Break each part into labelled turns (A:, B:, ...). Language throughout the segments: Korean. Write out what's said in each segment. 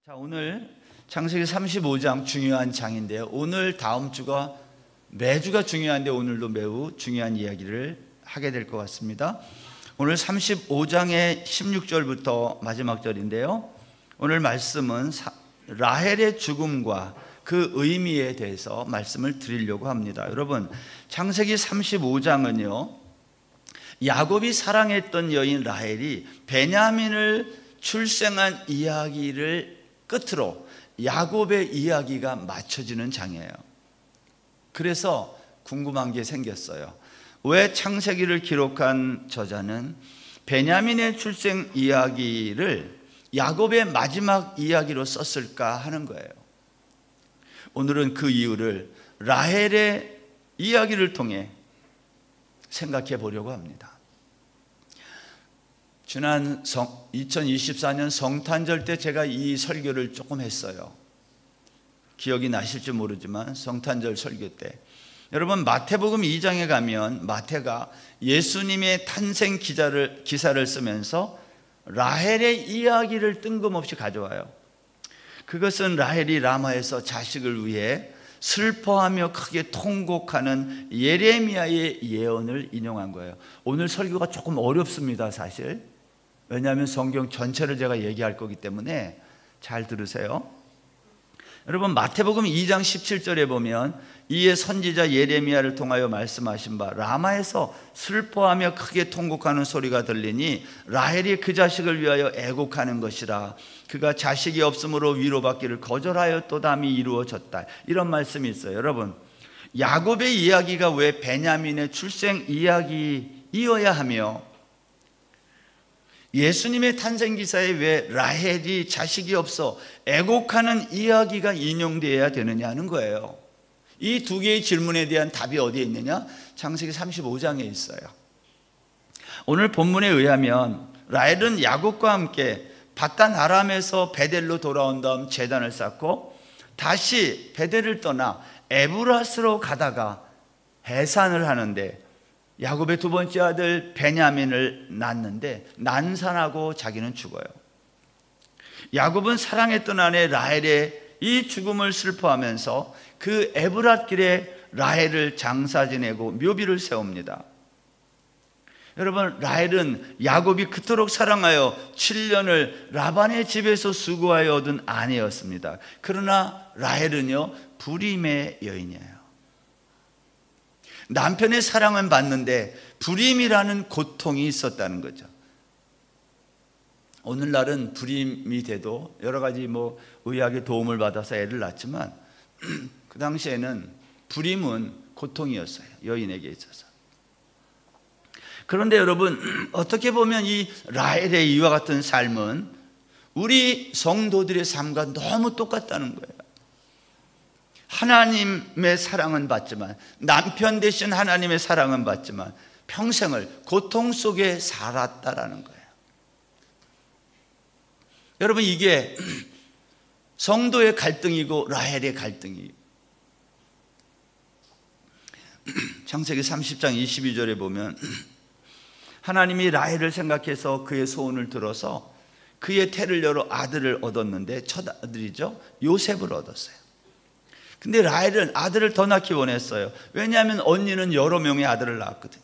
A: 자, 오늘 창세기 35장 중요한 장인데요. 오늘 다음 주가 매주가 중요한데 오늘도 매우 중요한 이야기를 하게 될 것 같습니다. 오늘 35장의 16절부터 마지막 절인데요. 오늘 말씀은 라헬의 죽음과 그 의미에 대해서 말씀을 드리려고 합니다. 여러분, 창세기 35장은요, 야곱이 사랑했던 여인 라헬이 베냐민을 출생한 이야기를 끝으로 야곱의 이야기가 맞춰지는 장이에요. 그래서 궁금한 게 생겼어요. 왜 창세기를 기록한 저자는 베냐민의 출생 이야기를 야곱의 마지막 이야기로 썼을까 하는 거예요. 오늘은 그 이유를 라헬의 이야기를 통해 생각해 보려고 합니다. 지난 2024년 성탄절 때 제가 이 설교를 조금 했어요. 기억이 나실지 모르지만 성탄절 설교 때 여러분, 마태복음 2장에 가면 마태가 예수님의 탄생 기사를 쓰면서 라헬의 이야기를 뜬금없이 가져와요. 그것은 라헬이 라마에서 자식을 위해 슬퍼하며 크게 통곡하는 예레미야의 예언을 인용한 거예요. 오늘 설교가 조금 어렵습니다, 사실. 왜냐하면 성경 전체를 제가 얘기할 거기 때문에 잘 들으세요. 여러분, 마태복음 2장 17절에 보면 이에 선지자 예레미야를 통하여 말씀하신 바 라마에서 슬퍼하며 크게 통곡하는 소리가 들리니 라헬이 그 자식을 위하여 애곡하는 것이라. 그가 자식이 없으므로 위로받기를 거절하였도다미 이루어졌다. 이런 말씀이 있어요. 여러분, 야곱의 이야기가 왜 베냐민의 출생 이야기이어야 하며 예수님의 탄생 기사에 왜 라헬이 자식이 없어 애곡하는 이야기가 인용되어야 되느냐 하는 거예요. 이 두 개의 질문에 대한 답이 어디에 있느냐? 창세기 35장에 있어요. 오늘 본문에 의하면 라헬은 야곱과 함께 밧단 아람에서 베델로 돌아온 다음 제단을 쌓고 다시 베델을 떠나 에브라스로 가다가 해산을 하는데 야곱의 두 번째 아들 베냐민을 낳는데 난산하고 자기는 죽어요. 야곱은 사랑했던 아내 라헬의 이 죽음을 슬퍼하면서 그 에브랏길에 라헬을 장사 지내고 묘비를 세웁니다. 여러분, 라헬은 야곱이 그토록 사랑하여 7년을 라반의 집에서 수고하여 얻은 아내였습니다. 그러나 라헬은요, 불임의 여인이에요. 남편의 사랑은 받는데 불임이라는 고통이 있었다는 거죠. 오늘날은 불임이 돼도 여러 가지 의학의 도움을 받아서 애를 낳지만 그 당시에는 불임은 고통이었어요, 여인에게 있어서. 그런데 여러분, 어떻게 보면 이 라헬의 이와 같은 삶은 우리 성도들의 삶과 너무 똑같다는 거예요. 하나님의 사랑은 받지만, 남편 대신 하나님의 사랑은 받지만 평생을 고통 속에 살았다라는 거예요. 여러분, 이게 성도의 갈등이고 라헬의 갈등이에요. 창세기 30장 22절에 보면 하나님이 라헬을 생각해서 그의 소원을 들어서 그의 태를 열어 아들을 얻었는데 첫 아들이죠, 요셉을 얻었어요. 근데 라헬은 아들을 더 낳기 원했어요. 왜냐하면 언니는 여러 명의 아들을 낳았거든요.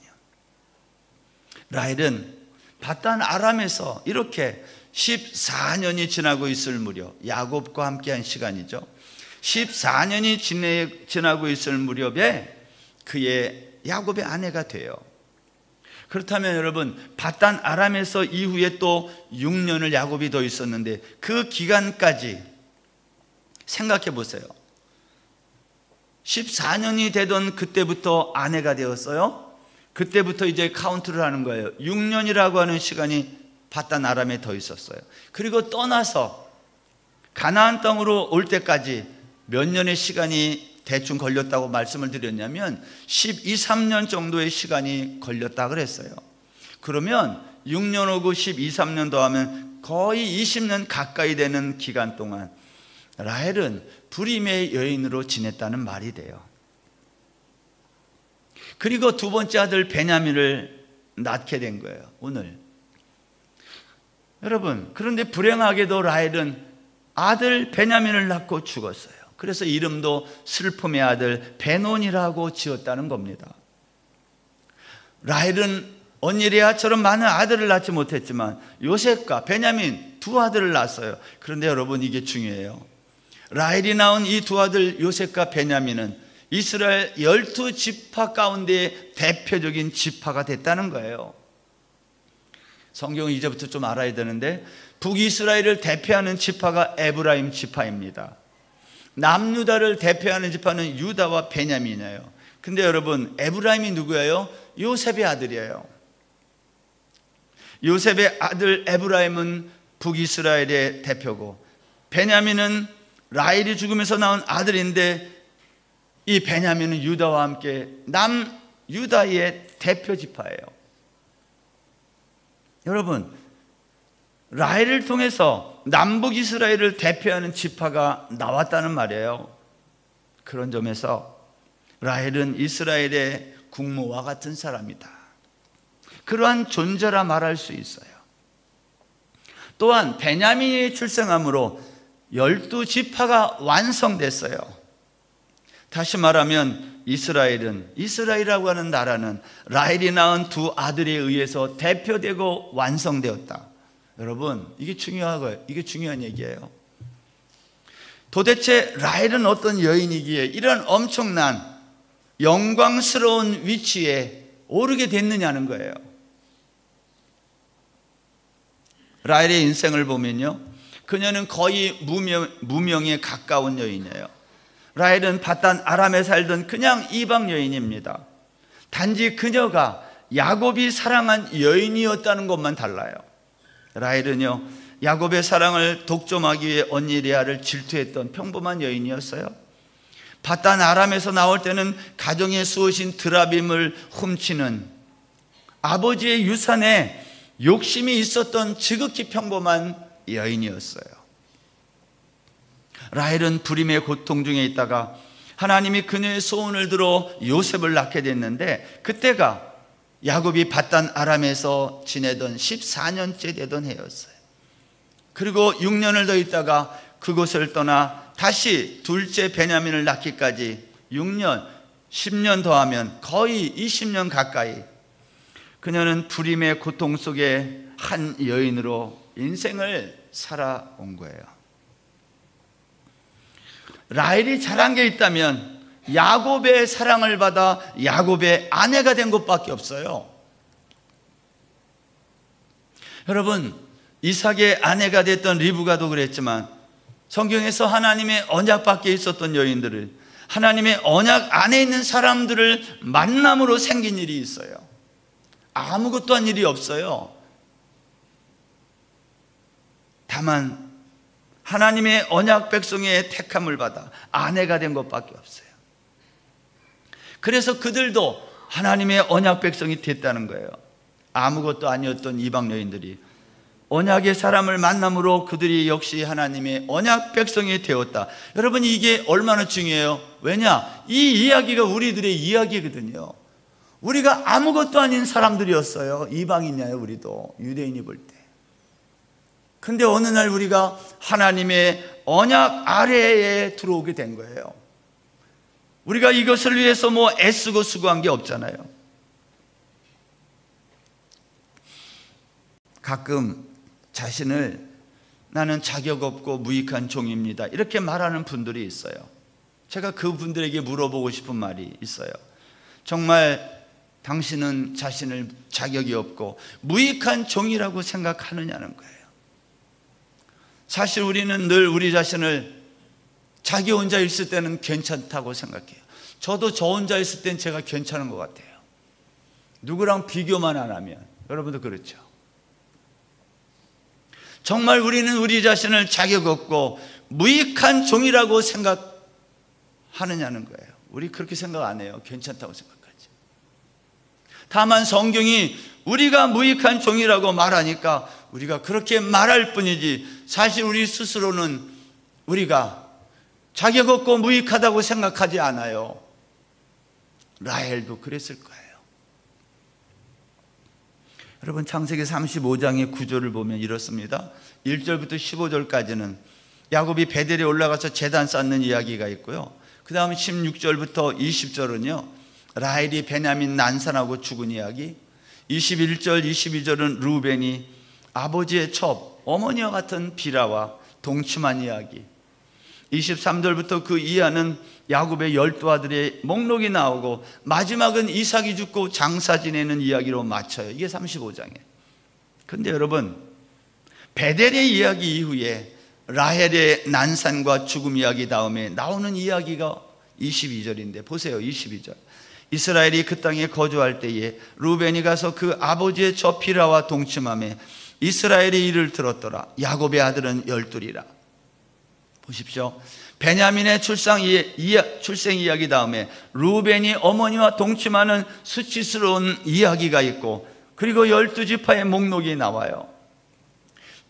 A: 라헬은 밧단 아람에서 이렇게 14년이 지나고 있을 무렵, 야곱과 함께한 시간이죠. 14년이 지나고 있을 무렵에 그의 야곱의 아내가 돼요. 그렇다면 여러분, 밧단 아람에서 이후에 또 6년을 야곱이 더 있었는데 그 기간까지 생각해 보세요. 14년이 되던 그때부터 아내가 되었어요. 그때부터 이제 카운트를 하는 거예요. 6년이라고 하는 시간이 밧단 아람에 더 있었어요. 그리고 떠나서 가나안 땅으로 올 때까지 몇 년의 시간이 대충 걸렸다고 말씀을 드렸냐면 12, 13년 정도의 시간이 걸렸다 그랬어요. 그러면 6년 오고 12, 13년 더하면 거의 20년 가까이 되는 기간 동안 라헬은 불임의 여인으로 지냈다는 말이 돼요. 그리고 두 번째 아들 베냐민을 낳게 된 거예요, 오늘. 여러분, 그런데 불행하게도 라헬은 아들 베냐민을 낳고 죽었어요. 그래서 이름도 슬픔의 아들 베논이라고 지었다는 겁니다. 라헬은 언니 레아처럼 많은 아들을 낳지 못했지만 요셉과 베냐민 두 아들을 낳았어요. 그런데 여러분, 이게 중요해요. 라헬이 낳은 이 두 아들 요셉과 베냐민은 이스라엘 12지파 가운데 대표적인 지파가 됐다는 거예요. 성경은 이제부터 좀 알아야 되는데, 북이스라엘을 대표하는 지파가 에브라임 지파입니다. 남유다를 대표하는 지파는 유다와 베냐민이에요. 근데 여러분, 에브라임이 누구예요? 요셉의 아들이에요. 요셉의 아들 에브라임은 북이스라엘의 대표고, 베냐민은 라헬이 죽으면서 낳은 아들인데, 이 베냐민은 유다와 함께 남유다의 대표 지파예요. 여러분, 라헬을 통해서 남북 이스라엘을 대표하는 지파가 나왔다는 말이에요. 그런 점에서 라헬은 이스라엘의 국모와 같은 사람이다, 그러한 존재라 말할 수 있어요. 또한 베냐민이 출생함으로 12지파가 완성됐어요. 다시 말하면 이스라엘이라고 하는 나라는 라헬이 낳은 두 아들에 의해서 대표되고 완성되었다. 여러분, 이게 중요한 얘기예요. 도대체 라헬은 어떤 여인이기에 이런 엄청난 영광스러운 위치에 오르게 됐느냐는 거예요. 라헬의 인생을 보면요, 그녀는 거의 무명에 가까운 여인이에요. 라헬은 바단 아람에 살던 그냥 이방 여인입니다. 단지 그녀가 야곱이 사랑한 여인이었다는 것만 달라요. 라헬은요, 야곱의 사랑을 독점하기 위해 언니 레아를 질투했던 평범한 여인이었어요. 바단 아람에서 나올 때는 가정의 수호신 드라빔을 훔치는 아버지의 유산에 욕심이 있었던 지극히 평범한 여인이었어요. 라헬은 불임의 고통 중에 있다가 하나님이 그녀의 소원을 들어 요셉을 낳게 됐는데, 그때가 야곱이 바단 아람에서 지내던 14년째 되던 해였어요. 그리고 6년을 더 있다가 그곳을 떠나 다시 둘째 베냐민을 낳기까지 6년, 10년 더하면 거의 20년 가까이 그녀는 불임의 고통 속에 한 여인으로 인생을 살아온 거예요. 라헬이 잘한 게 있다면 야곱의 사랑을 받아 야곱의 아내가 된 것밖에 없어요. 여러분, 이삭의 아내가 됐던 리브가도 그랬지만 성경에서 하나님의 언약 밖에 있었던 여인들을, 하나님의 언약 안에 있는 사람들을 만남으로 생긴 일이 있어요. 아무것도 한 일이 없어요. 다만 하나님의 언약 백성의 택함을 받아 아내가 된 것밖에 없어요. 그래서 그들도 하나님의 언약 백성이 됐다는 거예요. 아무것도 아니었던 이방 여인들이 언약의 사람을 만남으로 그들이 역시 하나님의 언약 백성이 되었다. 여러분, 이게 얼마나 중요해요. 왜냐? 이 이야기가 우리들의 이야기거든요. 우리가 아무것도 아닌 사람들이었어요. 이방인이에요. 우리도 유대인이 볼 때. 근데 어느 날 우리가 하나님의 언약 아래에 들어오게 된 거예요. 우리가 이것을 위해서 애쓰고 수고한 게 없잖아요. 가끔 자신을 나는 자격 없고 무익한 종입니다, 이렇게 말하는 분들이 있어요. 제가 그분들에게 물어보고 싶은 말이 있어요. 정말 당신은 자신을 자격이 없고 무익한 종이라고 생각하느냐는 거예요. 사실 우리는 늘 우리 자신을 자기 혼자 있을 때는 괜찮다고 생각해요. 저도 저 혼자 있을 땐 제가 괜찮은 것 같아요. 누구랑 비교만 안 하면. 여러분도 그렇죠? 정말 우리는 우리 자신을 자격 없고 무익한 종이라고 생각하느냐는 거예요. 우리 그렇게 생각 안 해요. 괜찮다고 생각하지. 다만 성경이 우리가 무익한 종이라고 말하니까 우리가 그렇게 말할 뿐이지, 사실 우리 스스로는 우리가 자격 없고 무익하다고 생각하지 않아요. 라헬도 그랬을 거예요. 여러분, 창세기 35장의 구조를 보면 이렇습니다. 1절부터 15절까지는 야곱이 베델에 올라가서 제단 쌓는 이야기가 있고요. 그 다음 16절부터 20절은요 라헬이 베냐민 난산하고 죽은 이야기, 21절 22절은 루벤이 아버지의 첩 어머니와 같은 비라와 동침한 이야기, 23절부터 그 이하는 야곱의 12아들의 목록이 나오고 마지막은 이삭이 죽고 장사 지내는 이야기로 마쳐요. 이게 35장이에요. 근데 여러분, 베델의 이야기 이후에 라헬의 난산과 죽음 이야기 다음에 나오는 이야기가 22절인데 보세요. 22절. 이스라엘이 그 땅에 거주할 때에 루벤이 가서 그 아버지의 저 비라와 동침하며 이스라엘의 일을 들었더라. 야곱의 아들은 12이라. 보십시오. 베냐민의 출생 이야기 다음에 루벤이 어머니와 동침하는 수치스러운 이야기가 있고, 그리고 12지파의 목록이 나와요.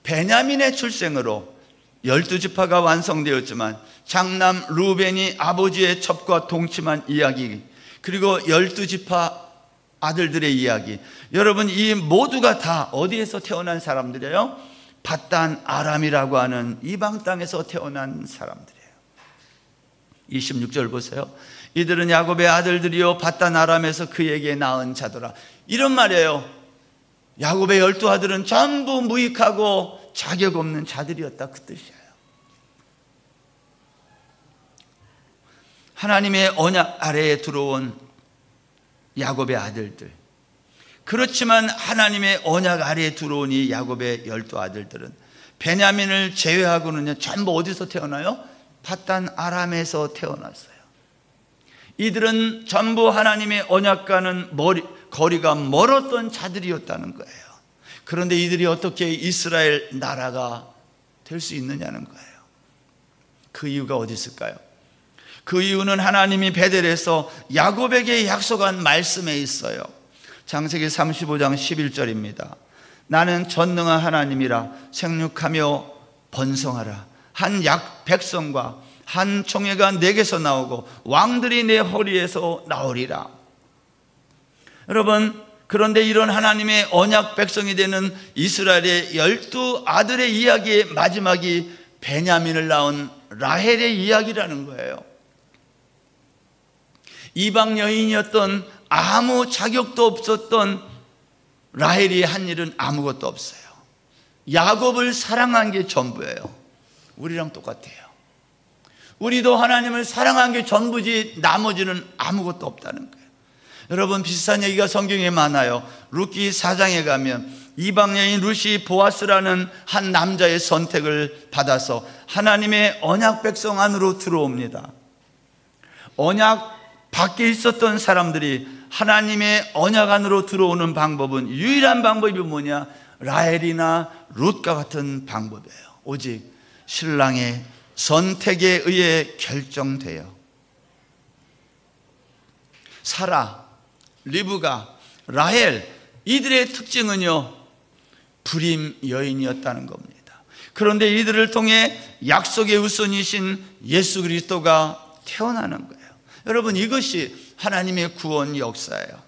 A: 베냐민의 출생으로 12지파가 완성되었지만 장남 루벤이 아버지의 첩과 동침한 이야기, 그리고 12지파 아들들의 이야기, 여러분 이 모두가 다 어디에서 태어난 사람들이에요? 밧단 아람이라고 하는 이방 땅에서 태어난 사람들이에요. 26절 보세요. 이들은 야곱의 아들들이요 밧단 아람에서 그에게 낳은 자더라. 이런 말이에요. 야곱의 12아들은 전부 무익하고 자격 없는 자들이었다, 그 뜻이에요. 하나님의 언약 아래에 들어온 야곱의 아들들, 그렇지만 하나님의 언약 아래에 들어온 이 야곱의 12아들들은 베냐민을 제외하고는요 전부 어디서 태어나요? 밧단 아람에서 태어났어요. 이들은 전부 하나님의 언약과는 거리가 멀었던 자들이었다는 거예요. 그런데 이들이 어떻게 이스라엘 나라가 될 수 있느냐는 거예요. 그 이유가 어디 있을까요? 그 이유는 하나님이 베델에서 야곱에게 약속한 말씀에 있어요. 창세기 35장 11절입니다. 나는 전능한 하나님이라 생육하며 번성하라. 한 백성과 한 총회가 내게서 나오고 왕들이 내 허리에서 나오리라. 여러분, 그런데 이런 하나님의 언약 백성이 되는 이스라엘의 12아들의 이야기의 마지막이 베냐민을 낳은 라헬의 이야기라는 거예요. 이방 여인이었던, 아무 자격도 없었던 라헬이 한 일은 아무것도 없어요. 야곱을 사랑한 게 전부예요. 우리랑 똑같아요. 우리도 하나님을 사랑한 게 전부지 나머지는 아무것도 없다는 거예요. 여러분, 비슷한 얘기가 성경에 많아요. 룻기 4장에 가면 이방 여인 룻이 보아스라는 한 남자의 선택을 받아서 하나님의 언약 백성 안으로 들어옵니다. 언약 밖에 있었던 사람들이 하나님의 언약 안으로 들어오는 방법은, 유일한 방법이 뭐냐? 라헬이나 룻과 같은 방법이에요. 오직 신랑의 선택에 의해 결정돼요. 사라, 리브가, 라헬, 이들의 특징은요 불임 여인이었다는 겁니다. 그런데 이들을 통해 약속의 우선이신 예수 그리스도가 태어나는 거예요. 여러분, 이것이 하나님의 구원 역사예요.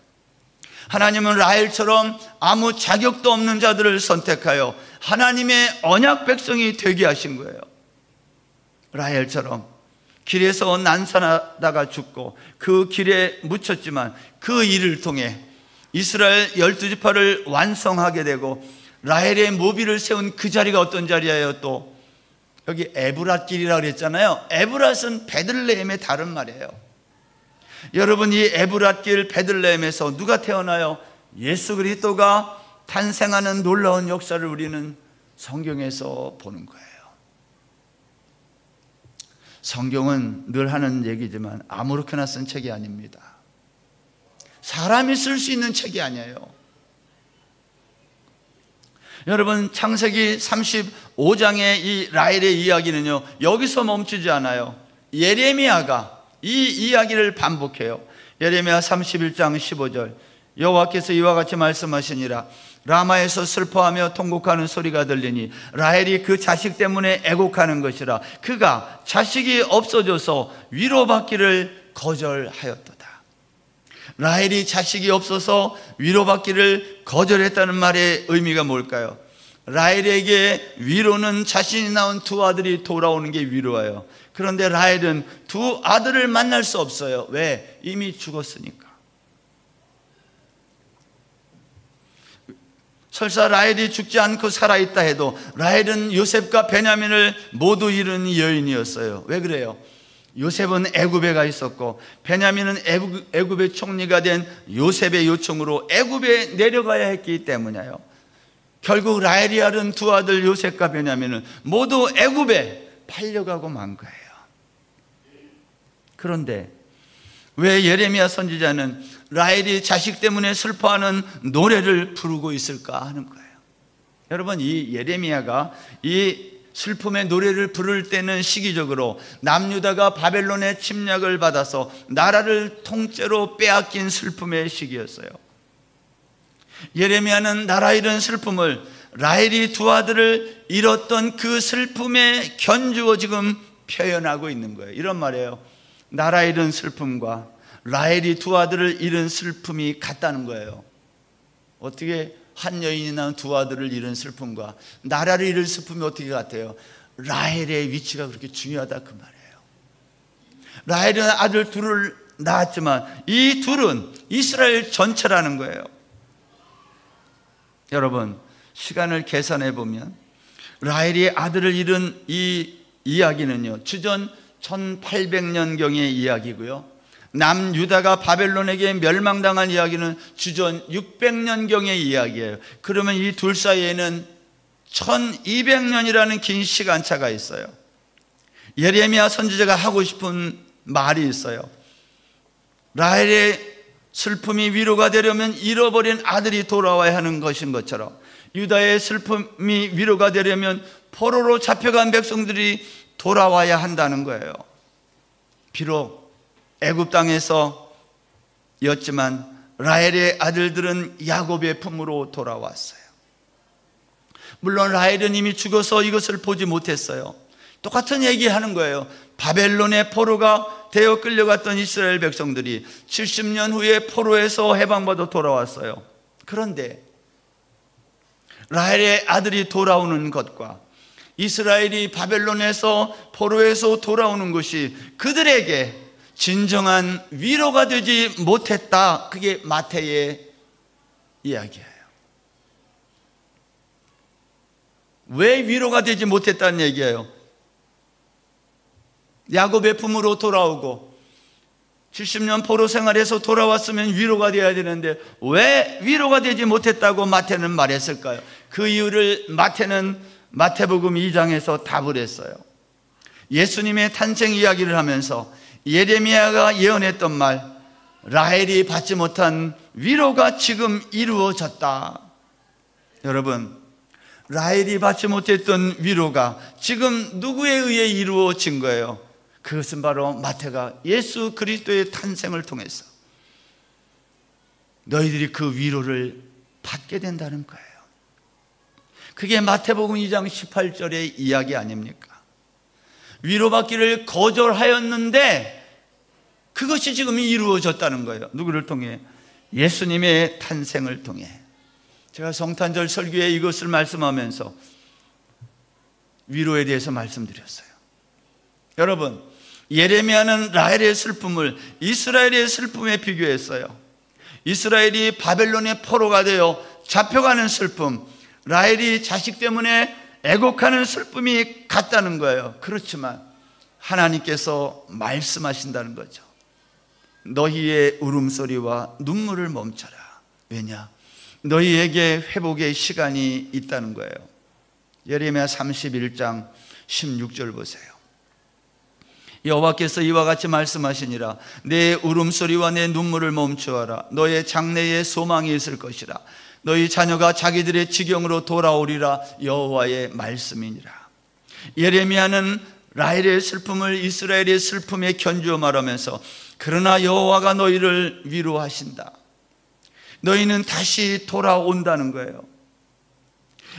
A: 하나님은 라헬처럼 아무 자격도 없는 자들을 선택하여 하나님의 언약 백성이 되게 하신 거예요. 라헬처럼 길에서 난산하다가 죽고 그 길에 묻혔지만 그 일을 통해 이스라엘 12지파를 완성하게 되고, 라헬의 모비를 세운 그 자리가 어떤 자리예요? 또 여기 에브랏길이라고 그랬잖아요. 에브랏은 베들레헴의 다른 말이에요. 여러분, 이 에브랏길 베들레헴에서 누가 태어나요? 예수 그리스도가 탄생하는 놀라운 역사를 우리는 성경에서 보는 거예요. 성경은 늘 하는 얘기지만 아무렇게나 쓴 책이 아닙니다. 사람이 쓸 수 있는 책이 아니에요. 여러분, 창세기 35장의 이 라헬의 이야기는요 여기서 멈추지 않아요. 예레미야가 이 이야기를 반복해요. 예레미야 31장 15절, 여호와께서 이와 같이 말씀하시니라. 라마에서 슬퍼하며 통곡하는 소리가 들리니 라헬이 그 자식 때문에 애곡하는 것이라. 그가 자식이 없어져서 위로받기를 거절하였도다. 라헬이 자식이 없어서 위로받기를 거절했다는 말의 의미가 뭘까요? 라헬에게 위로는 자신이 낳은 두 아들이 돌아오는 게 위로예요. 그런데 라헬은 두 아들을 만날 수 없어요. 왜? 이미 죽었으니까. 설사 라헬이 죽지 않고 살아있다 해도 라헬은 요셉과 베냐민을 모두 잃은 여인이었어요. 왜 그래요? 요셉은 애굽에 가 있었고 베냐민은 애굽의 총리가 된 요셉의 요청으로 애굽에 내려가야 했기 때문이에요. 결국 라헬이 낳은 두 아들 요셉과 베냐민은 모두 애굽에 팔려가고 만 거예요. 그런데 왜 예레미야 선지자는 라헬이 자식 때문에 슬퍼하는 노래를 부르고 있을까 하는 거예요. 여러분, 이 예레미야가 이 슬픔의 노래를 부를 때는 시기적으로 남유다가 바벨론의 침략을 받아서 나라를 통째로 빼앗긴 슬픔의 시기였어요. 예레미야는 나라 잃은 슬픔을, 라헬이 두 아들을 잃었던 그 슬픔에 견주어 지금 표현하고 있는 거예요. 이런 말이에요. 나라 잃은 슬픔과 라헬이 두 아들을 잃은 슬픔이 같다는 거예요. 어떻게 한 여인이 낳은 두 아들을 잃은 슬픔과 나라를 잃은 슬픔이 어떻게 같아요? 라헬의 위치가 그렇게 중요하다 그 말이에요. 라헬은 아들 둘을 낳았지만 이 둘은 이스라엘 전체라는 거예요. 여러분, 시간을 계산해 보면 라헬이 아들을 잃은 이 이야기는요, 주전 1800년경의 이야기고요, 남유다가 바벨론에게 멸망당한 이야기는 주전 600년경의 이야기예요. 그러면 이 둘 사이에는 1200년이라는 긴 시간차가 있어요. 예레미야 선지자가 하고 싶은 말이 있어요. 라헬의 슬픔이 위로가 되려면 잃어버린 아들이 돌아와야 하는 것인 것처럼 유다의 슬픔이 위로가 되려면 포로로 잡혀간 백성들이 돌아와야 한다는 거예요. 비록 애굽 땅에서였지만 라헬의 아들들은 야곱의 품으로 돌아왔어요. 물론 라헬은 이미 죽어서 이것을 보지 못했어요. 똑같은 얘기하는 거예요. 바벨론의 포로가 되어 끌려갔던 이스라엘 백성들이 70년 후에 포로에서 해방받아 돌아왔어요. 그런데 라헬의 아들이 돌아오는 것과 이스라엘이 바벨론에서 포로에서 돌아오는 것이 그들에게 진정한 위로가 되지 못했다. 그게 마태의 이야기예요. 왜 위로가 되지 못했다는 얘기예요? 야곱의 품으로 돌아오고 70년 포로 생활에서 돌아왔으면 위로가 되어야 되는데 왜 위로가 되지 못했다고 마태는 말했을까요? 그 이유를 마태는 마태복음 2장에서 답을 했어요. 예수님의 탄생 이야기를 하면서 예레미야가 예언했던 말, 라헬이 받지 못한 위로가 지금 이루어졌다. 여러분, 라헬이 받지 못했던 위로가 지금 누구에 의해 이루어진 거예요? 그것은 바로 마태가 예수 그리스도의 탄생을 통해서 너희들이 그 위로를 받게 된다는 거예요. 그게 마태복음 2장 18절의 이야기 아닙니까? 위로받기를 거절하였는데 그것이 지금 이루어졌다는 거예요. 누구를 통해? 예수님의 탄생을 통해. 제가 성탄절 설교에 이것을 말씀하면서 위로에 대해서 말씀드렸어요. 여러분, 예레미야는 라헬의 슬픔을 이스라엘의 슬픔에 비교했어요. 이스라엘이 바벨론의 포로가 되어 잡혀가는 슬픔, 라헬이 자식 때문에 애곡하는 슬픔이 같다는 거예요. 그렇지만 하나님께서 말씀하신다는 거죠. 너희의 울음소리와 눈물을 멈춰라. 왜냐? 너희에게 회복의 시간이 있다는 거예요. 예레미야 31장 16절 보세요. 여호와께서 이와 같이 말씀하시니라. 내 울음소리와 내 눈물을 멈추어라. 너의 장래에 소망이 있을 것이라. 너희 자녀가 자기들의 지경으로 돌아오리라. 여호와의 말씀이니라. 예레미야는 라헬의 슬픔을 이스라엘의 슬픔에 견주어 말하면서 그러나 여호와가 너희를 위로하신다. 너희는 다시 돌아온다는 거예요.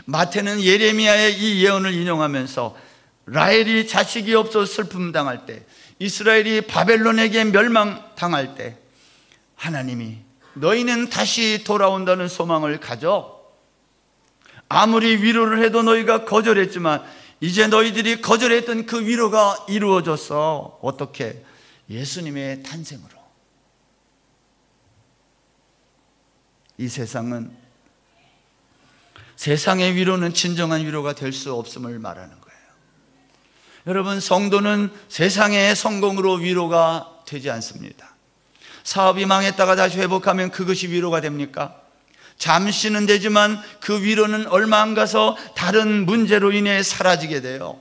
A: 마태는 예레미야의 이 예언을 인용하면서 라헬이 자식이 없어 슬픔 당할 때, 이스라엘이 바벨론에게 멸망당할 때 하나님이 너희는 다시 돌아온다는 소망을 가져. 아무리 위로를 해도 너희가 거절했지만 이제 너희들이 거절했던 그 위로가 이루어졌어. 어떻게? 예수님의 탄생으로. 이 세상의 위로는 진정한 위로가 될 수 없음을 말하는 거예요. 여러분, 성도는 세상의 성공으로 위로가 되지 않습니다. 사업이 망했다가 다시 회복하면 그것이 위로가 됩니까? 잠시는 되지만 그 위로는 얼마 안 가서 다른 문제로 인해 사라지게 돼요.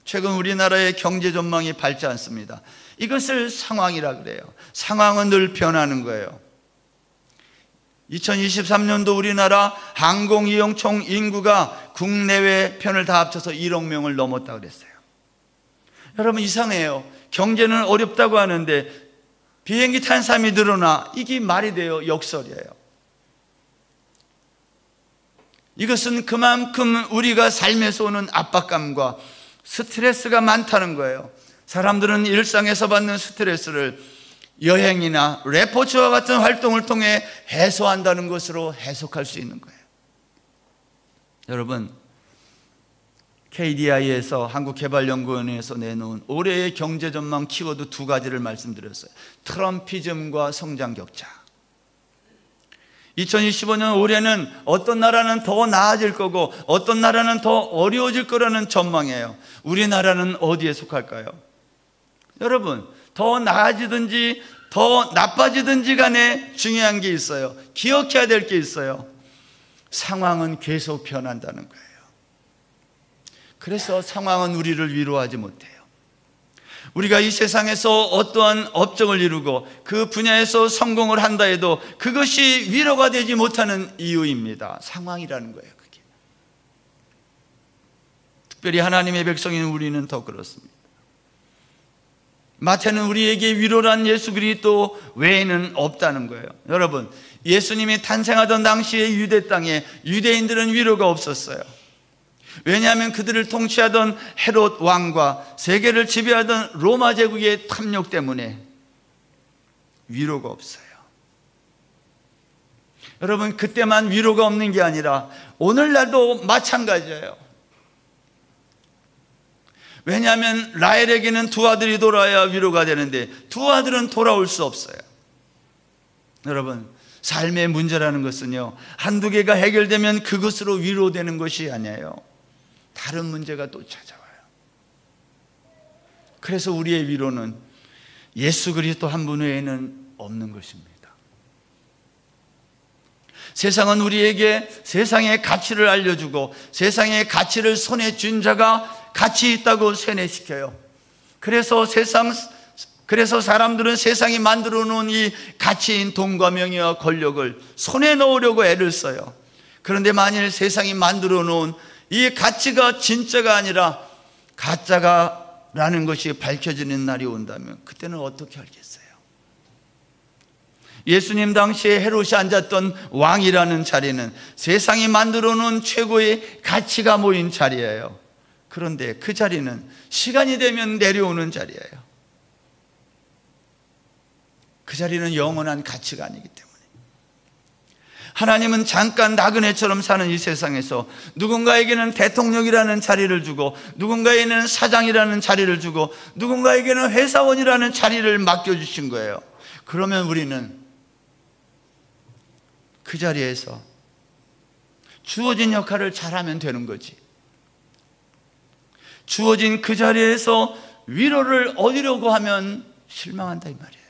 A: 최근 우리나라의 경제 전망이 밝지 않습니다. 이것을 상황이라 그래요. 상황은 늘 변하는 거예요. 2023년도 우리나라 항공 이용 총 인구가 국내외 편을 다 합쳐서 1억 명을 넘었다고 그랬어요. 여러분, 이상해요. 경제는 어렵다고 하는데 비행기 탄 사람이 늘어나. 이게 말이 돼요? 역설이에요. 이것은 그만큼 우리가 삶에서 오는 압박감과 스트레스가 많다는 거예요. 사람들은 일상에서 받는 스트레스를 여행이나 레포츠와 같은 활동을 통해 해소한다는 것으로 해석할 수 있는 거예요. 여러분, KDI에서 한국개발연구원에서 내놓은 올해의 경제전망 키워드 2가지를 말씀드렸어요. 트럼피즘과 성장격차. 2025년 올해는 어떤 나라는 더 나아질 거고 어떤 나라는 더 어려워질 거라는 전망이에요. 우리나라는 어디에 속할까요? 여러분, 더 나아지든지 더 나빠지든지 간에 중요한 게 있어요. 기억해야 될 게 있어요. 상황은 계속 변한다는 거예요. 그래서 상황은 우리를 위로하지 못해요. 우리가 이 세상에서 어떠한 업적을 이루고 그 분야에서 성공을 한다 해도 그것이 위로가 되지 못하는 이유입니다. 상황이라는 거예요, 그게. 특별히 하나님의 백성인 우리는 더 그렇습니다. 마태는 우리에게 위로란 예수 그리스도 외에는 없다는 거예요. 여러분, 예수님이 탄생하던 당시의 유대 땅에 유대인들은 위로가 없었어요. 왜냐하면 그들을 통치하던 헤롯 왕과 세계를 지배하던 로마 제국의 탐욕 때문에 위로가 없어요. 여러분, 그때만 위로가 없는 게 아니라 오늘날도 마찬가지예요. 왜냐하면 라헬에게는 두 아들이 돌아야 위로가 되는데 두 아들은 돌아올 수 없어요. 여러분, 삶의 문제라는 것은요, 한두 개가 해결되면 그것으로 위로되는 것이 아니에요. 다른 문제가 또 찾아와요. 그래서 우리의 위로는 예수 그리스도 한 분 외에는 없는 것입니다. 세상은 우리에게 세상의 가치를 알려주고 세상의 가치를 손에 쥔 자가 가치 있다고 세뇌시켜요. 그래서 사람들은 세상이 만들어 놓은 이 가치인 돈과 명예와 권력을 손에 넣으려고 애를 써요. 그런데 만일 세상이 만들어 놓은 이 가치가 진짜가 아니라 가짜라는 것이 밝혀지는 날이 온다면 그때는 어떻게 알겠어요? 예수님 당시에 헤롯이 앉았던 왕이라는 자리는 세상이 만들어 놓은 최고의 가치가 모인 자리예요. 그런데 그 자리는 시간이 되면 내려오는 자리예요. 그 자리는 영원한 가치가 아니기 때문에. 하나님은 잠깐 나그네처럼 사는 이 세상에서 누군가에게는 대통령이라는 자리를 주고 누군가에게는 사장이라는 자리를 주고 누군가에게는 회사원이라는 자리를 맡겨주신 거예요. 그러면 우리는 그 자리에서 주어진 역할을 잘하면 되는 거지. 주어진 그 자리에서 위로를 얻으려고 하면 실망한다 이 말이에요.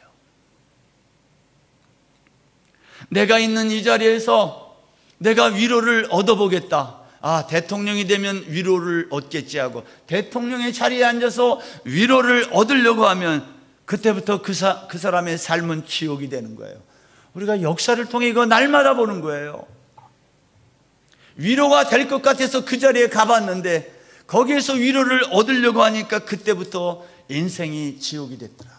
A: 내가 있는 이 자리에서 내가 위로를 얻어보겠다. 아, 대통령이 되면 위로를 얻겠지 하고 대통령의 자리에 앉아서 위로를 얻으려고 하면 그때부터 그 사람의 삶은 지옥이 되는 거예요. 우리가 역사를 통해 이거 날마다 보는 거예요. 위로가 될 것 같아서 그 자리에 가봤는데 거기에서 위로를 얻으려고 하니까 그때부터 인생이 지옥이 됐더라.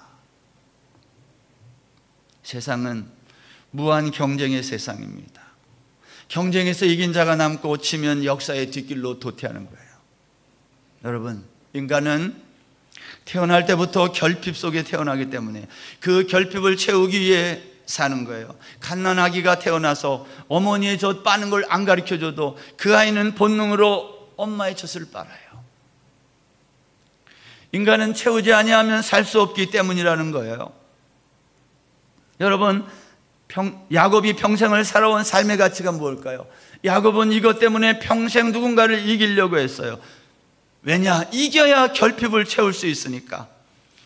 A: 세상은 무한 경쟁의 세상입니다. 경쟁에서 이긴 자가 남고 지면 역사의 뒷길로 도태하는 거예요. 여러분, 인간은 태어날 때부터 결핍 속에 태어나기 때문에 그 결핍을 채우기 위해 사는 거예요. 갓난아기가 태어나서 어머니의 젖 빠는 걸 안 가르쳐줘도 그 아이는 본능으로 엄마의 젖을 빨아요. 인간은 채우지 아니하면 살 수 없기 때문이라는 거예요. 여러분, 야곱이 평생을 살아온 삶의 가치가 뭘까요? 야곱은 이것 때문에 평생 누군가를 이기려고 했어요. 왜냐? 이겨야 결핍을 채울 수 있으니까.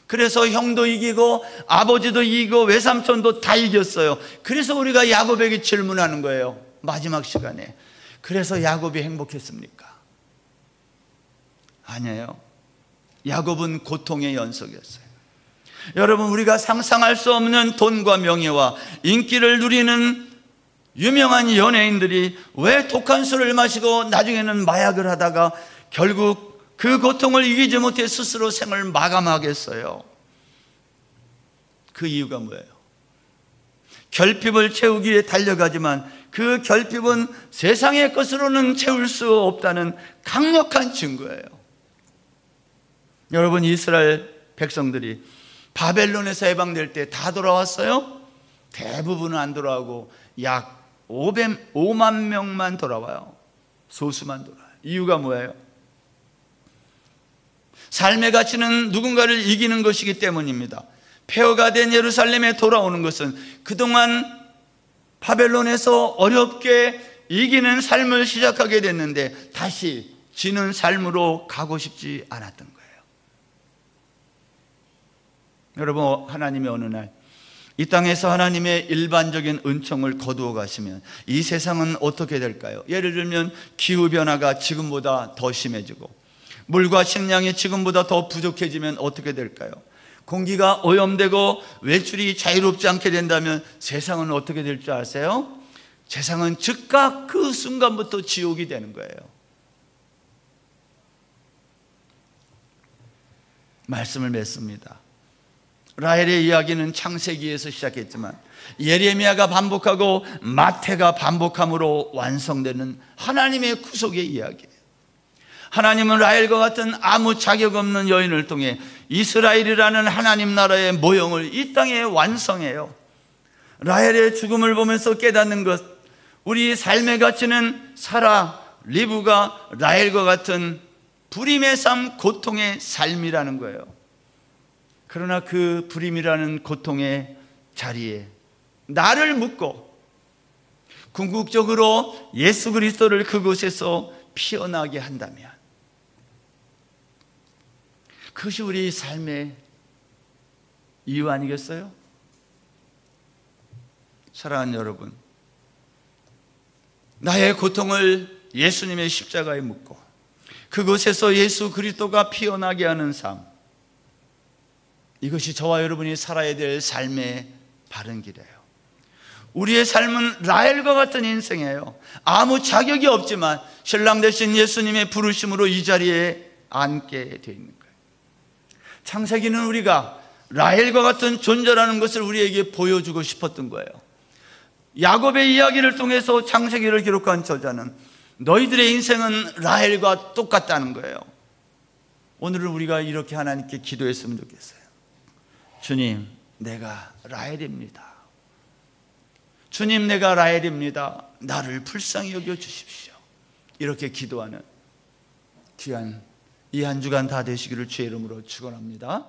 A: 그래서 형도 이기고 아버지도 이기고 외삼촌도 다 이겼어요. 그래서 우리가 야곱에게 질문하는 거예요. 마지막 시간에. 그래서 야곱이 행복했습니까? 아니에요. 야곱은 고통의 연속이었어요. 여러분, 우리가 상상할 수 없는 돈과 명예와 인기를 누리는 유명한 연예인들이 왜 독한 술을 마시고 나중에는 마약을 하다가 결국 그 고통을 이기지 못해 스스로 생을 마감하겠어요? 그 이유가 뭐예요? 결핍을 채우기 위해 달려가지만 그 결핍은 세상의 것으로는 채울 수 없다는 강력한 증거예요. 여러분, 이스라엘 백성들이 바벨론에서 해방될 때 다 돌아왔어요? 대부분은 안 돌아오고 약 5만 명만 돌아와요. 소수만 돌아와요. 이유가 뭐예요? 삶의 가치는 누군가를 이기는 것이기 때문입니다. 폐허가 된 예루살렘에 돌아오는 것은 그동안 바벨론에서 어렵게 이기는 삶을 시작하게 됐는데 다시 지는 삶으로 가고 싶지 않았던 거예요. 여러분, 하나님이 어느 날 이 땅에서 하나님의 일반적인 은총을 거두어 가시면 이 세상은 어떻게 될까요? 예를 들면 기후변화가 지금보다 더 심해지고 물과 식량이 지금보다 더 부족해지면 어떻게 될까요? 공기가 오염되고 외출이 자유롭지 않게 된다면 세상은 어떻게 될 줄 아세요? 세상은 즉각 그 순간부터 지옥이 되는 거예요. 말씀을 맺습니다. 라헬의 이야기는 창세기에서 시작했지만 예레미야가 반복하고 마태가 반복함으로 완성되는 하나님의 구속의 이야기예요. 하나님은 라헬과 같은 아무 자격 없는 여인을 통해 이스라엘이라는 하나님 나라의 모형을 이 땅에 완성해요. 라헬의 죽음을 보면서 깨닫는 것, 우리 삶의 가치는 사라, 리브가 라헬과 같은 불임의 삶, 고통의 삶이라는 거예요. 그러나 그 불임이라는 고통의 자리에 나를 묻고 궁극적으로 예수 그리스도를 그곳에서 피어나게 한다면 그것이 우리 삶의 이유 아니겠어요? 사랑하는 여러분, 나의 고통을 예수님의 십자가에 묻고 그곳에서 예수 그리스도가 피어나게 하는 삶, 이것이 저와 여러분이 살아야 될 삶의 바른 길이에요. 우리의 삶은 라헬과 같은 인생이에요. 아무 자격이 없지만 신랑 되신 예수님의 부르심으로 이 자리에 앉게 되어 있는 거예요. 창세기는 우리가 라헬과 같은 존재라는 것을 우리에게 보여주고 싶었던 거예요. 야곱의 이야기를 통해서 창세기를 기록한 저자는 너희들의 인생은 라헬과 똑같다는 거예요. 오늘은 우리가 이렇게 하나님께 기도했으면 좋겠어요. 주님, 내가 라헬입니다. 주님, 내가 라헬입니다. 나를 불쌍히 여겨 주십시오. 이렇게 기도하는 귀한 이 한 주간 다 되시기를 주의 이름으로 축원합니다.